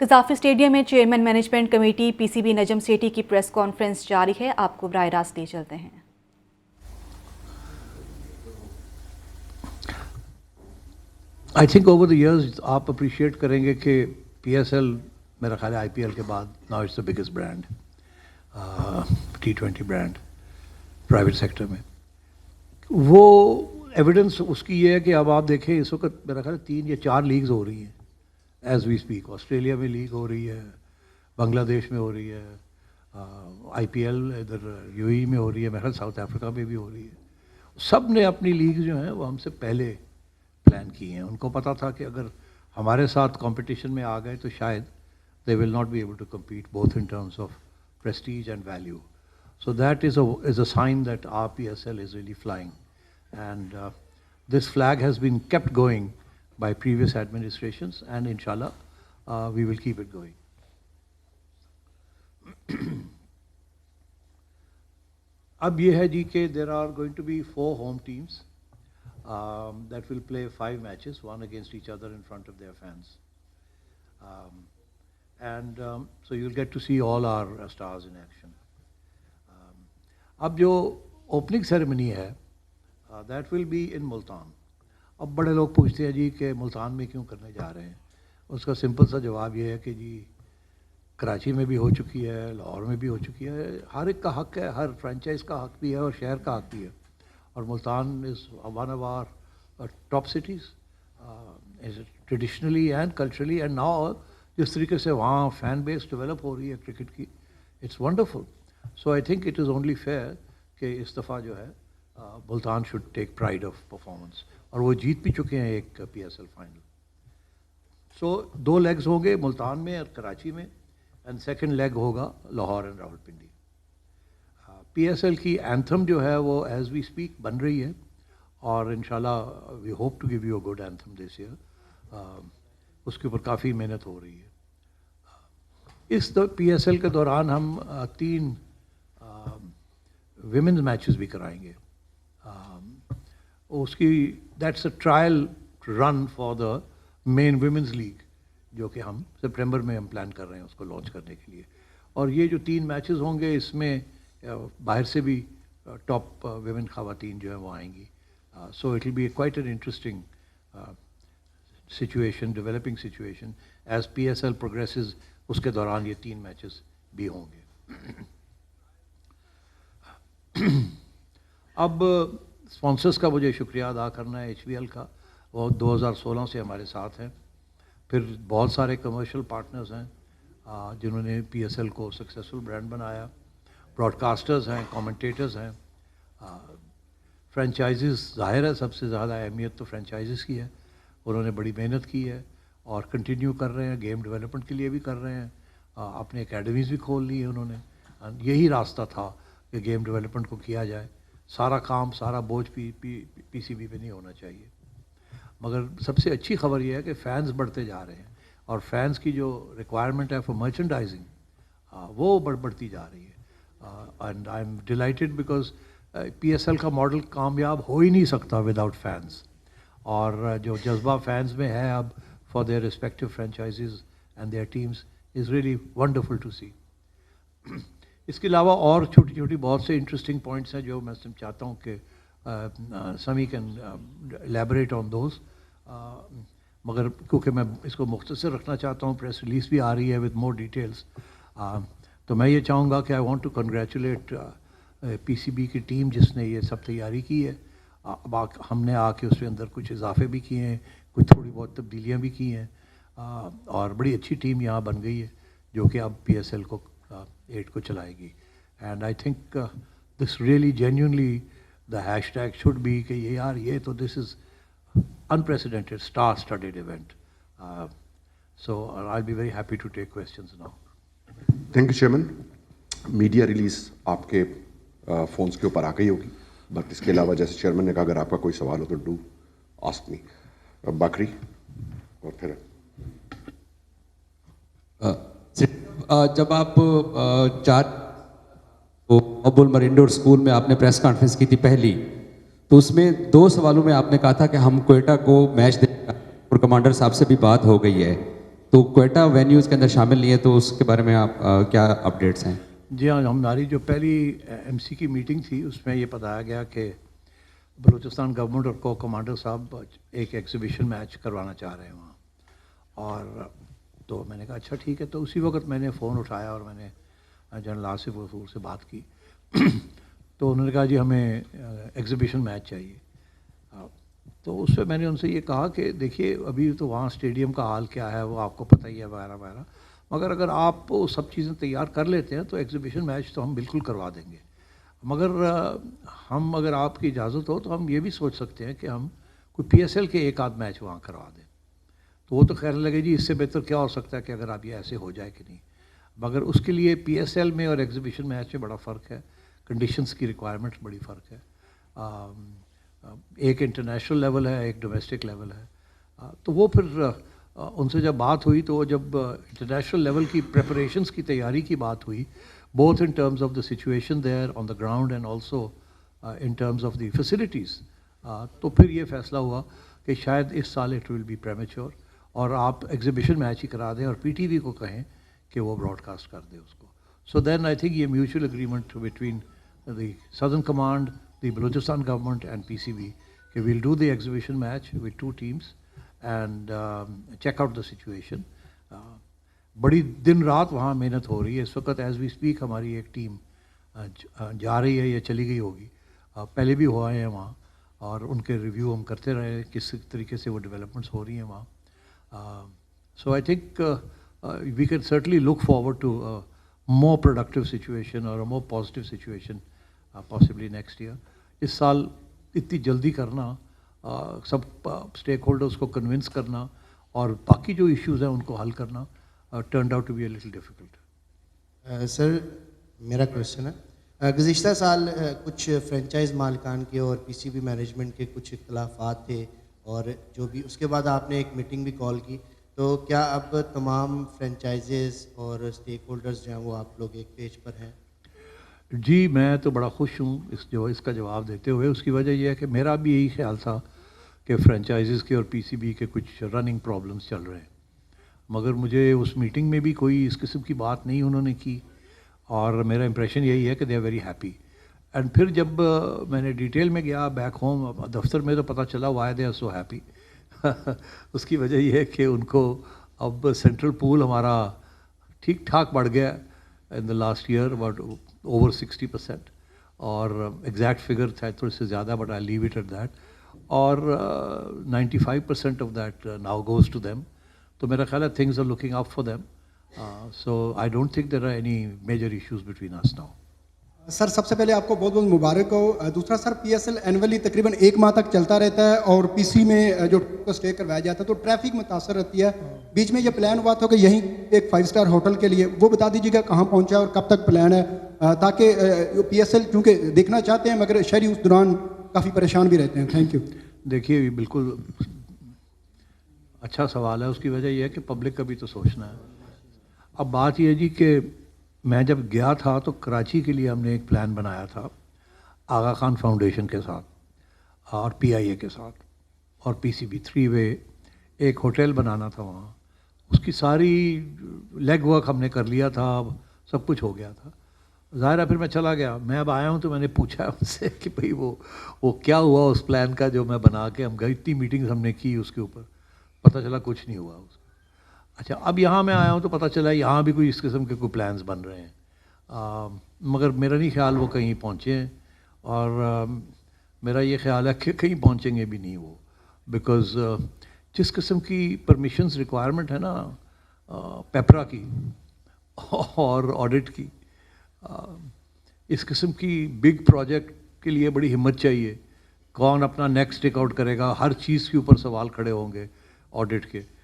Gaddafi stadium میں chairman management committee P C B Najam Sethi کی press conference جاری ہے، آپ کو براہ راست لے چلتے ہیں۔ I think over the years آپ اپریشیٹ کریں گے کہ پی ایس ایل میرا خیال ہے آئی پی ایل کے بعد now it's the biggest brand, T20 brand private sector میں۔ وہ ایویڈنس اس کی یہ ہے کہ اب آپ دیکھیں اس وقت میرا خیال ہے 3 یا 4 لیگز ہو رہی ہیں ایز وی اسپیک۔ آسٹریلیا میں لیگ ہو رہی ہے، بنگلہ دیش میں ہو رہی ہے، آئی پی ایل ادھر یو اے میں ہو رہی ہے، میرا خیال ساؤتھ افریقہ میں بھی ہو رہی ہے۔ سب نے اپنی لیگ جو ہیں وہ ہم سے پہلے پلان کی ہیں۔ ان کو پتہ تھا کہ اگر ہمارے ساتھ کمپٹیشن میں آ گئے تو شاید they will not be able to compete both in terms of prestige and value. So that is a sign that our PSL is really flying. And this flag has been kept going by previous administrations, and inshallah we will keep it going. اب یہ ہے جی کہ there are going to be 4 home teams that will play 5 matches, one against each other in front of their fans. And so you'll get to see all our stars in action. اب جو opening ceremony ہے that will be in Multan. اب بڑے لوگ پوچھتے ہیں جی کہ ملتان میں کیوں کرنے جا رہے ہیں؟ اس کا سمپل سا جواب یہ ہے کہ جی کراچی میں بھی ہو چکی ہے، لاہور میں بھی ہو چکی ہے، ہر ایک کا حق ہے، ہر فرینچائز کا حق بھی ہے اور شہر کا حق بھی ہے۔ اور Multan is one of our top cities traditionally and culturally, and now جس طریقے سے وہاں فین بیس ڈیولپ ہو رہی ہے کرکٹ کی، it's wonderful. So I think it is only fair کہ اس دفعہ جو ہے Multan should take pride of performance, اور وہ جیت بھی چکے ہیں ایک P S L final. So 2 leagues ہوں گے ملتان میں اور کراچی میں، اینڈ سیکنڈ لیگ ہوگا Lahore and Rawalpindi. P S L کی اینتھم جو ہے وہ ایز وی اسپیک بن رہی ہے، اور انشاءاللہ we hope to give you a good anthem this year. اس کے اوپر کافی محنت ہو رہی ہے۔ اس پی ایس ایل کے دوران ہم 3 ویمنز میچز بھی کرائیں گے۔ اس کی that's a trial run for the men women's league, جو کہ ہم سپٹمبر میں ہم پلان کر رہے ہیں اس کو لانچ کرنے کے لیے۔ اور یہ جو 3 میچز ہوں گے اس میں باہر سے بھی ٹاپ ویمن خواتین جو ہیں وہ آئیں گی۔ So it will be quite an interesting situation, developing situation as P S L progresses. اس کے دوران یہ 3 میچز بھی ہوں گے۔ اب اسپانسرس کا مجھے شکریہ ادا کرنا ہے ایچ وی ایل کا، وہ 2016 سے ہمارے ساتھ ہیں۔ پھر بہت سارے کمرشل پارٹنرز ہیں جنہوں نے پی ایس ایل کو سکسیزفل برانڈ بنایا، براڈ کاسٹرز ہیں، کامنٹیٹرز ہیں، فرینچائزز۔ ظاہر ہے سب سے زیادہ اہمیت تو فرینچائزز کی ہے، انہوں نے بڑی محنت کی ہے اور کنٹینیو کر رہے ہیں، گیم ڈیولپمنٹ کے لیے بھی کر رہے ہیں، اپنے اکیڈمیز بھی کھول لی ہیں انہوں نے۔ یہی راستہ تھا کہ گیم ڈیولپمنٹ کو کیا جائے، سارا کام سارا بوجھ پی سی بی پہ نہیں ہونا چاہیے۔ مگر سب سے اچھی خبر یہ ہے کہ فینز بڑھتے جا رہے ہیں، اور فینز کی جو ریکوائرمنٹ ہے فار مرچنڈائزنگ وہ بڑھتی جا رہی ہے۔ And I am delighted because P S L کا ماڈل کامیاب ہو ہی نہیں سکتا وداؤٹ فینز، اور جو جذبہ فینز میں ہے اب for their respective franchises and their teams is really wonderful to see. اس کے علاوہ اور چھوٹی چھوٹی بہت سے انٹرسٹنگ پوائنٹس ہیں جو میں چاہتا ہوں کہ سمی کین الیبوریٹ آن دوز، مگر کیونکہ میں اس کو مختصر رکھنا چاہتا ہوں، پریس ریلیز بھی آ رہی ہے ود مور ڈیٹیلس، تو میں یہ چاہوں گا کہ I want to congratulate P C B کی ٹیم جس نے یہ سب تیاری کی ہے۔ اب ہم نے آ کے اس کے اندر کچھ اضافے بھی کیے ہیں، کچھ تھوڑی بہت تبدیلیاں بھی کی ہیں، اور بڑی اچھی ٹیم یہاں بن گئی ہے جو کہ اب پی ایس ایل کو 8 کو چلائے گی۔ And I think this really genuinely the hashtag should be کہ یہ تو this is unprecedented star-studded event. So I'll be very happy to take questions now. Thank you, Chairman. Media release آپ کے phones کے اوپر آ گئی ہوگی، but اس کے علاوہ جیسے چیئرمین نے کہا اگر آپ کا کوئی سوال ہو تو ڈو آسک می۔ باقری اور پھر جب آپ 4 ابو المر انڈور اسکول میں آپ نے پریس کانفرنس کی تھی پہلی، تو اس میں 2 سوالوں میں آپ نے کہا تھا کہ ہم کوئٹہ کو میچ دیں گے، اور کمانڈر صاحب سے بھی بات ہو گئی ہے، تو کوئٹہ وینیوز کے اندر شامل نہیں ہے، تو اس کے بارے میں آپ کیا اپڈیٹس ہیں؟ جی ہاں، ہماری جو پہلی ایم سی کی میٹنگ تھی اس میں یہ بتایا گیا کہ بلوچستان گورنمنٹ اور کو کمانڈر صاحب ایک ایگزیبیشن میچ کروانا چاہ رہے ہیں وہاں، اور تو میں نے کہا اچھا ٹھیک ہے. تو اسی وقت میں نے فون اٹھایا اور میں نے جنرل آصف غفور سے بات کی. تو انہوں نے کہا جی ہمیں ایگزیبیشن میچ چاہیے. تو اس پہ میں نے ان سے یہ کہا کہ دیکھیے ابھی تو وہاں اسٹیڈیم کا حال کیا ہے وہ آپ کو پتہ ہی ہے وغیرہ وغیرہ، مگر اگر آپ وہ سب چیزیں تیار کر لیتے ہیں تو ایگزیبیشن میچ تو ہم بالکل کروا دیں گے. مگر ہم اگر آپ کی اجازت ہو تو ہم یہ بھی سوچ سکتے ہیں کہ ہم کوئی پی ایس ایل کے ایک آدھ میچ وہاں کروا دیں. تو وہ تو خیر لگے جی اس سے بہتر کیا ہو سکتا ہے کہ اگر آپ یہ ایسے ہو جائے کہ نہیں. مگر اس کے لیے پی ایس ایل میں اور ایگزیبیشن میچ میں بڑا فرق ہے، کنڈیشنز کی ریکوائرمنٹ بڑی فرق ہے. ایک انٹرنیشنل لیول ہے، ایک ڈومیسٹک لیول ہے. تو وہ پھر ان سے جب بات ہوئی تو جب انٹرنیشنل لیول کی پریپریشنز کی تیاری کی بات ہوئی، both in terms of the situation there on the ground and also in terms of the facilities, تو پھر یہ فیصلہ ہوا کہ شاید اس سال it will be premature اور آپ ایگزیبیشن میچ ہی کرا دیں اور پی ٹی وی کو کہیں کہ وہ براڈ کاسٹ کر دے اس کو. سو دین آئی تھنک یہ mutual agreement between the southern command, the Balochistan government and P C B کہ will do the exhibition match with two teams and check out the situation. بڑی دن رات وہاں محنت ہو رہی ہے اس وقت ایز وی اسپیک. ہماری ایک ٹیم جا رہی ہے یا چلی گئی ہوگی، پہلے بھی ہوا ہے وہاں اور ان کے ریویو ہم کرتے رہے ہیں کس طریقے سے وہ ڈیولپمنٹس ہو رہی ہیں وہاں. So I think we can certainly look forward to more productive situation اور more positive situation possibly next year. اس سال اتنی جلدی کرنا، سب اسٹیک ہولڈرس کو کنونس کرنا اور باقی جو ایشوز ہیں ان کو حل کرنا turned out to be a little difficult. سر میرا کویشچن ہے، گزشتہ سال کچھ فرینچائز مالکان کے اور پی سی بی مینجمنٹ کے کچھ اختلافات تھے اور جو بھی اس کے بعد آپ نے ایک میٹنگ بھی کال کی، تو کیا اب تمام فرینچائزز اور اسٹیک ہولڈرز جو ہیں وہ آپ لوگ ایک پیج پر ہیں؟ جی میں تو بڑا خوش ہوں اس کا جواب دیتے ہوئے. اس کی وجہ یہ ہے کہ میرا بھی یہی خیال تھا کہ فرینچائزز کے اور پی سی بی کے کچھ رننگ پرابلمس چل رہے ہیں، مگر مجھے اس میٹنگ میں بھی کوئی اس قسم کی بات نہیں انہوں نے کی اور میرا امپریشن یہی ہے کہ they are very happy. And پھر جب میں نے ڈیٹیل میں گیا بیک ہوم دفتر میں تو پتہ چلا why they are so happy. اس کی وجہ یہ ہے کہ ان کو اب سینٹرل پول ہمارا ٹھیک ٹھاک بڑھ گیا in the last year about over 60%، اور ایگزیکٹ فگر تھا تھوڑے سے زیادہ but I leave it at that, اور 95% of that now goes to them. تو میرا خیال ہے things are looking up for them. So I don't think there are any major issues between us now. Sir سب سے پہلے آپ کو بہت بہت مبارک ہو. دوسرا sir P S L annually تقریباً 1 ماہ تک چلتا رہتا ہے اور پی سی میں جو اسٹے کروایا جاتا ہے تو ٹریفک متاثر رہتی ہے. بیچ میں یہ پلان ہوا تھا کہ یہیں ایک 5 اسٹار ہوٹل کے لیے، وہ بتا دیجیے گا کہاں پہنچا ہے اور کب تک پلان ہے، تاکہ پی ایس ایل کیونکہ دیکھنا چاہتے ہیں مگر شہری اس دوران کافی پریشان بھی رہتے ہیں. Thank you. دیکھیے بالکل اچھا سوال ہے. اس کی وجہ یہ ہے کہ پبلک کا بھی تو سوچنا ہے. اب بات یہ ہے جی کہ میں جب گیا تھا تو کراچی کے لیے ہم نے ایک پلان بنایا تھا آغا خان فاؤنڈیشن کے ساتھ اور پی آئی اے کے ساتھ اور پی سی بی 3 وے ایک ہوٹل بنانا تھا وہاں. اس کی ساری لیگ ورک ہم نے کر لیا تھا، اب سب کچھ ہو گیا تھا. ظاہر ہے پھر میں چلا گیا. میں اب آیا ہوں تو میں نے پوچھا ان سے کہ بھئی وہ کیا ہوا اس پلان کا جو میں بنا کے ہم گئے. اتنی میٹنگز ہم نے کی اس کے اوپر، پتہ چلا کچھ نہیں ہوا اس کا. اچھا اب یہاں میں آیا ہوں تو پتہ چلا یہاں بھی کوئی اس قسم کے کوئی پلانز بن رہے ہیں، مگر میرا نہیں خیال وہ کہیں پہنچے ہیں، اور میرا یہ خیال ہے کہ کہیں پہنچیں گے بھی نہیں وہ، بیکاز جس قسم کی پرمیشنز ریکوائرمنٹ ہے نا پیپرا کی اور آڈٹ کی، اس قسم کی بگ پروجیکٹ کے لیے بڑی ہمت چاہیے. کون اپنا نیکسٹ ٹیک آؤٹ کرے گا، ہر چیز کے اوپر سوال کھڑے ہوں گے آڈٹ کے.